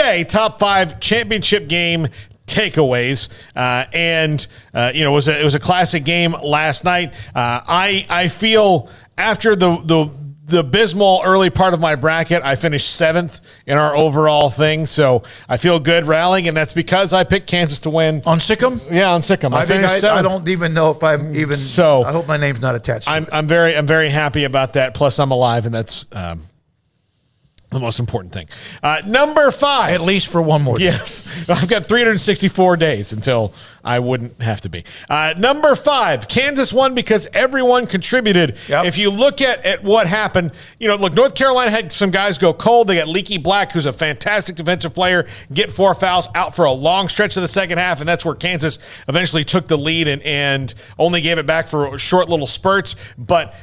Okay, top 5 championship game takeaways, it was a classic game last night. I feel after the abysmal early part of my bracket, I finished 7th in our overall thing, so I feel good rallying, and that's because I picked Kansas to win on Sikkim. Yeah, on Sikkim. I don't even know if I'm even. So I hope my name's not attached to it. I'm very happy about that. Plus, I'm alive, and that's the most important thing. Number 5. At least for one more day. Yes. I've got 364 days until I wouldn't have to be. Number 5. Kansas won because everyone contributed. Yep. If you look at what happened, look, North Carolina had some guys go cold. They got Leaky Black, who's a fantastic defensive player, get 4 fouls, out for a long stretch of the second half, and that's where Kansas eventually took the lead and only gave it back for short little spurts. But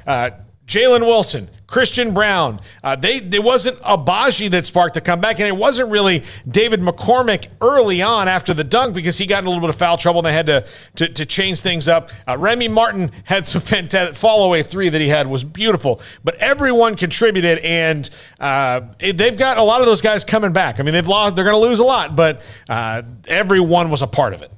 Jalen Wilson, Christian Brown, it wasn't Abaji that sparked the comeback, and it wasn't really David McCormick early on after the dunk because he got in a little bit of foul trouble and they had to change things up. Remy Martin had some fantastic fall-away 3 that he had was beautiful, but everyone contributed, and they've got a lot of those guys coming back. I mean, they're going to lose a lot, but everyone was a part of it.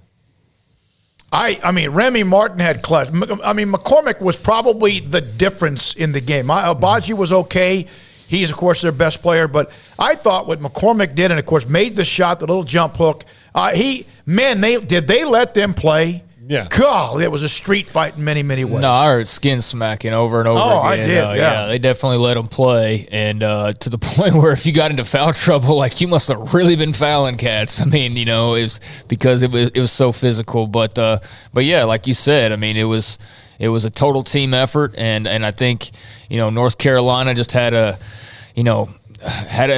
I mean, Remy Martin had clutch. I mean, McCormick was probably the difference in the game. Abaji was okay. He's, of course, their best player. But I thought what McCormick did, and, of course, made the shot, the little jump hook. Did they let them play? Yeah. God, it was a street fight in many, many ways. No, I heard skin smacking over and over again. I did, yeah. They definitely let them play, and to the point where if you got into foul trouble, like, you must have really been fouling cats. I mean, it's because it was so physical. But yeah, like you said, I mean, it was a total team effort, and I think, North Carolina just had a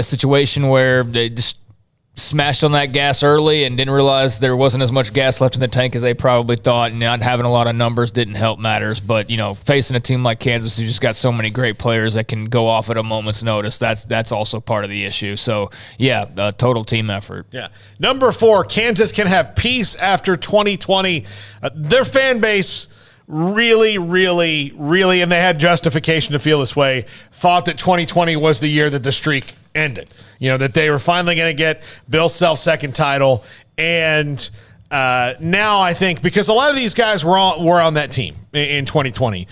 situation where they just smashed on that gas early and didn't realize there wasn't as much gas left in the tank as they probably thought, and not having a lot of numbers didn't help matters. But, facing a team like Kansas who just got so many great players that can go off at a moment's notice, that's also part of the issue. So, yeah, total team effort. Yeah. Number 4, Kansas can have peace after 2020. Their fan base really, and they had justification to feel this way, thought that 2020 was the year that the streak ended. That they were finally going to get Bill Self's second title. And now I think, because a lot of these guys were on that team in 2020.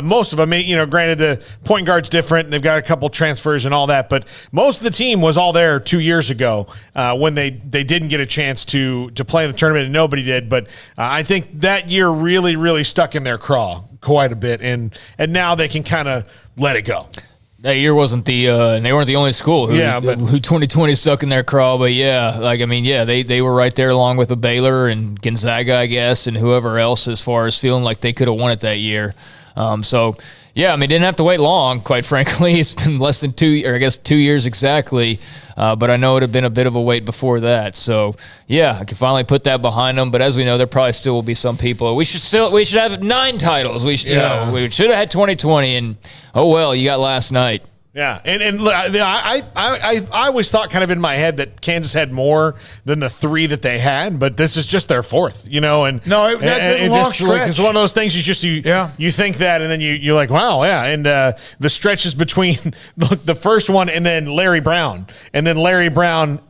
Most of them, granted the point guard's different. They've got a couple transfers and all that, but most of the team was all there 2 years ago when they didn't get a chance to play in the tournament, and nobody did. But I think that year really stuck in their craw quite a bit, and now they can kind of let it go. That year wasn't and they weren't the only school who 2020 stuck in their craw, but they were right there along with the Baylor and Gonzaga, I guess, and whoever else, as far as feeling like they could have won it that year. Didn't have to wait long, quite frankly. It's been less than 2 years exactly, but I know it had been a bit of a wait before that. So, yeah, I can finally put that behind them. But as we know, there probably still will be some people. We should have 9 titles. We should have had 2020, and oh well, you got last night. Yeah, and I always thought kind of in my head that Kansas had more than the 3 that they had, but this is just their 4th, and that long stretch. It's one of those things you think that, and then you're like, wow, yeah, and the stretches between the first one and then Larry Brown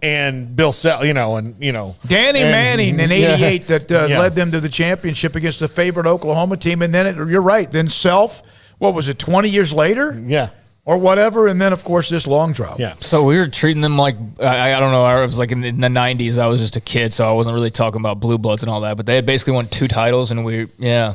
and Bill Self, Danny Manning in '88 that led them to the championship against the favorite Oklahoma team, and then you're right, then Self, what was it, 20 years later? Yeah. Or whatever, and then, of course, this long drought. Yeah. So we were treating them like, I don't know, I was like in the 90s, I was just a kid, so I wasn't really talking about blue bloods and all that, but they had basically won 2 titles, and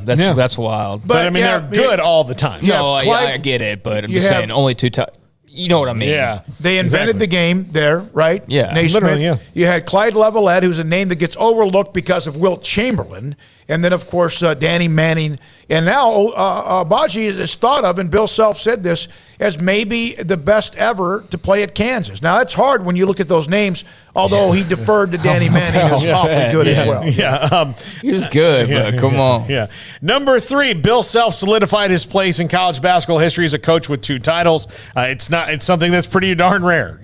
that's wild. But I mean, they're good all the time. No, I get it, but I'm just saying, only 2 titles. You know what I mean? Yeah. They invented the game there, right? Yeah. Naismith. Yeah. You had Clyde Levelette, who's a name that gets overlooked because of Wilt Chamberlain, and then, of course, Danny Manning. And now Abaji is thought of, and Bill Self said this, as maybe the best ever to play at Kansas. Now, that's hard when you look at those names, although he deferred to Danny Manning, who's awfully good as well. Yeah, he was good, but come on. Yeah. Number 3, Bill Self solidified his place in college basketball history as a coach with 2 titles. It's something that's pretty darn rare.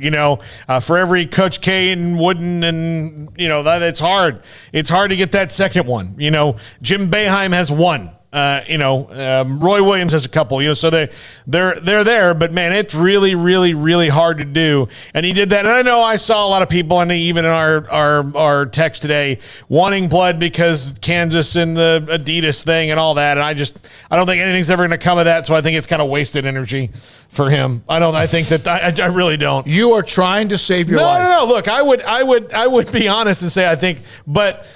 For every Coach K and Wooden, and that's hard. It's hard to get that second one. Jim Boeheim has 1. Roy Williams has a couple. So they're there, but man, it's really, really, really hard to do. And he did that. And I know I saw a lot of people, and even in our text today, wanting blood because Kansas and the Adidas thing and all that. And I don't think anything's ever going to come of that. So I think it's kind of wasted energy for him. I really don't. You are trying to save your life. No. Look, I would be honest and say I think, but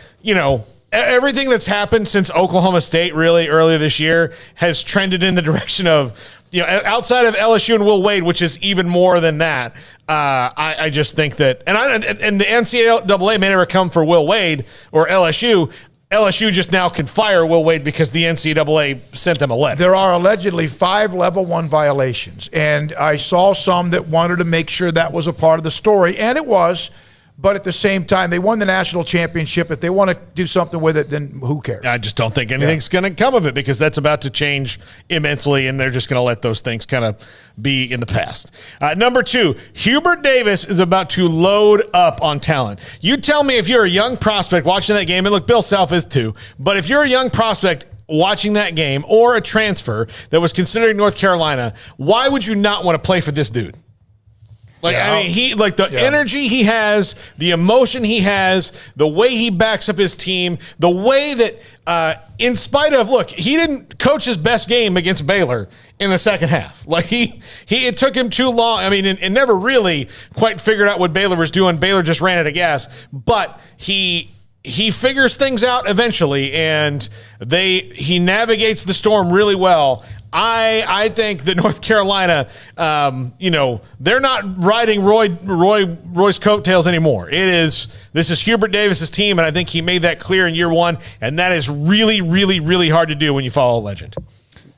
everything that's happened since Oklahoma State really earlier this year has trended in the direction of, outside of LSU and Will Wade, which is even more than that. I just think that, and the NCAA may never come for Will Wade or LSU. LSU just now can fire Will Wade because the NCAA sent them a letter. There are allegedly 5 level 1 violations, and I saw some that wanted to make sure that was a part of the story, and it was. But at the same time, they won the national championship. If they want to do something with it, then who cares? I just don't think anything's going to come of it because that's about to change immensely, and they're just going to let those things kind of be in the past. Number 2, Hubert Davis is about to load up on talent. You tell me if you're a young prospect watching that game, and look, Bill Self is too, but if you're a young prospect watching that game or a transfer that was considering North Carolina, why would you not want to play for this dude? Energy he has, the emotion he has, the way he backs up his team, the way that, in spite of, look, he didn't coach his best game against Baylor in the second half. It took him too long. And never really quite figured out what Baylor was doing. Baylor just ran out of gas, but he figures things out eventually, and he navigates the storm really well. I think that North Carolina, they're not riding Roy's coattails anymore. This is Hubert Davis's team, and I think he made that clear in year 1, and that is really, really, really hard to do when you follow a legend.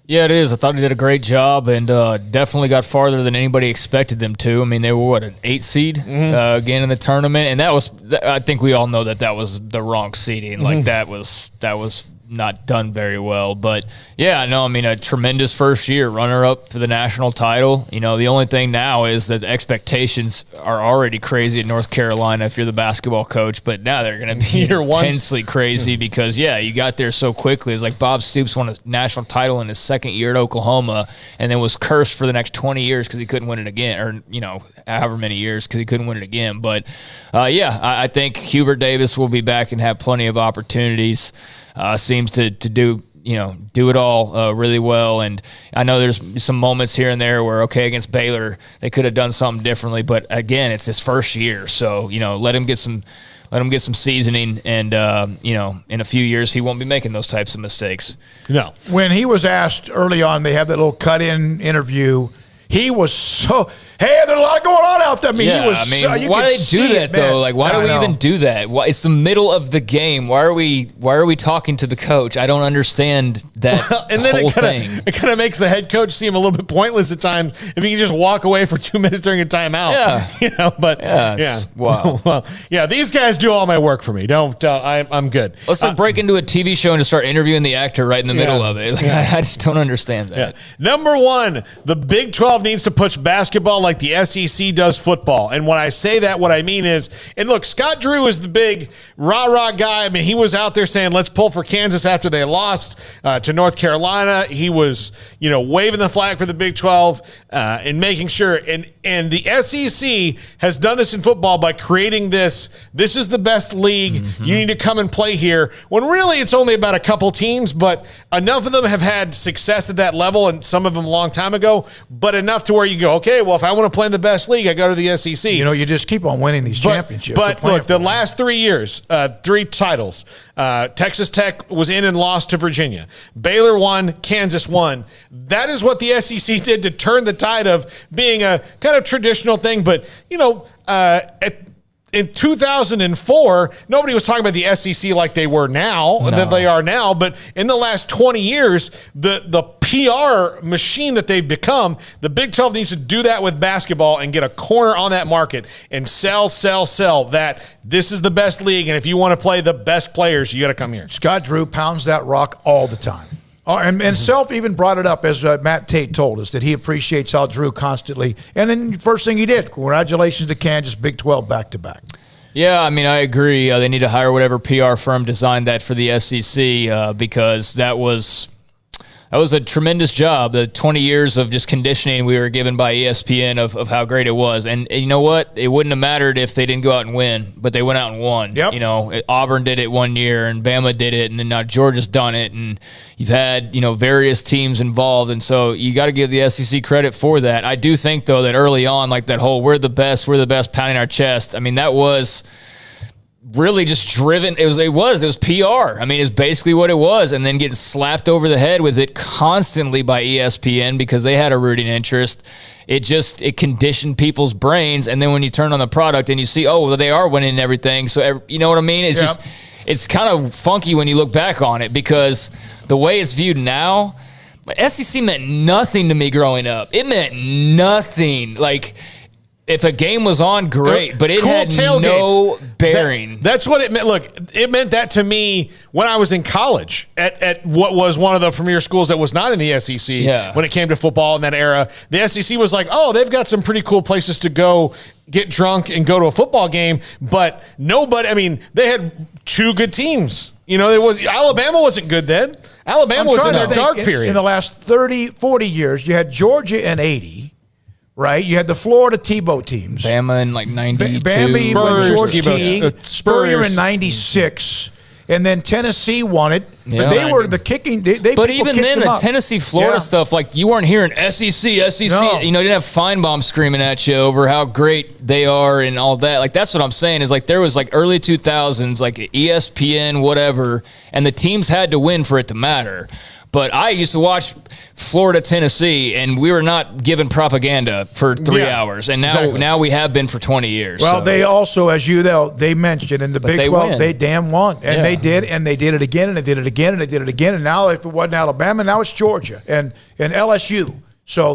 Yeah, it is. I thought he did a great job and definitely got farther than anybody expected them to. I mean, they were, an 8 seed again in the tournament, and I think we all know that was the wrong seeding. That was not done very well. But, a tremendous first year, runner-up for the national title. The only thing now is that the expectations are already crazy at North Carolina if you're the basketball coach, but now they're going to be intensely crazy because, you got there so quickly. It's like Bob Stoops won a national title in his second year at Oklahoma and then was cursed for the next 20 years because he couldn't win it again, or, however many years because he couldn't win it again. But, I think Hubert Davis will be back and have plenty of opportunities. Seems to do it all really well. And I know there's some moments here and there where, against Baylor, they could have done something differently. But again, it's his first year. So, let him get some seasoning. And, in a few years, he won't be making those types of mistakes. No. When he was asked early on, they have that little cut-in interview. He was so, hey, there's a lot going on out there. Why do they do that, though? Why do we even do that? It's the middle of the game. Why are we talking to the coach? I don't understand that whole thing. It kind of makes the head coach seem a little bit pointless at times if he can just walk away for 2 minutes during a timeout. Wow. These guys do all my work for me. I'm good. Let's break into a TV show and just start interviewing the actor right in the middle of it. I just don't understand that. Yeah. Number 1, the Big 12 needs to push basketball like the SEC does football. And when I say that, what I mean is, and look, Scott Drew is the big rah-rah guy. He was out there saying, let's pull for Kansas after they lost to North Carolina. He was, waving the flag for the Big 12 and making sure. And the SEC has done this in football by creating this is the best league. You need to come and play here. When really it's only about a couple teams, but enough of them have had success at that level, and some of them a long time ago, but enough to where you go, okay, well, if I want to play in the best league, I go to the SEC. You just keep on winning these championships. But look, the last 3 years, 3 titles. Texas Tech was in and lost to Virginia. Baylor won, Kansas won. That is what the SEC did to turn the tide of being a kind of traditional thing. But, in 2004, nobody was talking about the SEC like they were now, that they are now. But in the last 20 years, the PR machine that they've become, the Big 12 needs to do that with basketball and get a corner on that market and sell that this is the best league. And if you want to play the best players, you got to come here. Scott Drew pounds that rock all the time. And Self even brought it up, as Matt Tate told us, that he appreciates how Drew constantly. And then the first thing he did, congratulations to Kansas, Big 12 back-to-back. Yeah, I agree. They need to hire whatever PR firm designed that for the SEC because that was that was a tremendous job. The 20 years of just conditioning we were given by ESPN of how great it was. And you know what? It wouldn't have mattered if they didn't go out and win, but they went out and won. Yep. You know, Auburn did it one year, and Bama did it, and then now Georgia's done it, and you've had, you know, various teams involved. And so you got to give the SEC credit for that. I do think, though, that early on, like that whole we're the best, pounding our chest, I mean, that was really just driven. It was PR. I mean, it's basically what it was, and then getting slapped over the head with it constantly by ESPN because they had a rooting interest. It conditioned people's brains, and then when you turn on the product and you see, oh, well, they are winning and everything. So you know what I mean? It's just, it's kind of funky when you look back on it because the way it's viewed now, SEC meant nothing to me growing up. It meant nothing. Like, if a game was on, great, but it had no bearing. That's what it meant. Look, it meant that to me when I was in college at what was one of the premier schools that was not in the SEC when it came to football in that era. The SEC was like, oh, they've got some pretty cool places to go get drunk and go to a football game, but nobody, I mean, they had two good teams. You know, Alabama wasn't good then. Alabama was in a dark period. In the last 30, 40 years, you had Georgia in 80. Right, you had the Florida Tebow teams. Bama in like 92. Bama when George T. Spurrier in 96. And then Tennessee won it. But they were the kicking. But even then, the Tennessee-Florida stuff, like you weren't hearing SEC. No. You know, you didn't have Feinbaum screaming at you over how great they are and all that. Like, that's what I'm saying is, like, there was, like, early 2000s, like, ESPN, whatever, and the teams had to win for it to matter. But I used to watch Florida, Tennessee, and we were not given propaganda for 3 hours. And now we have been for 20 years. Well, they also, as you know, they mentioned in the Big 12, they damn won. And they did, and they did it again, and they did it again, and they did it again. And now if it wasn't Alabama, now it's Georgia and LSU. So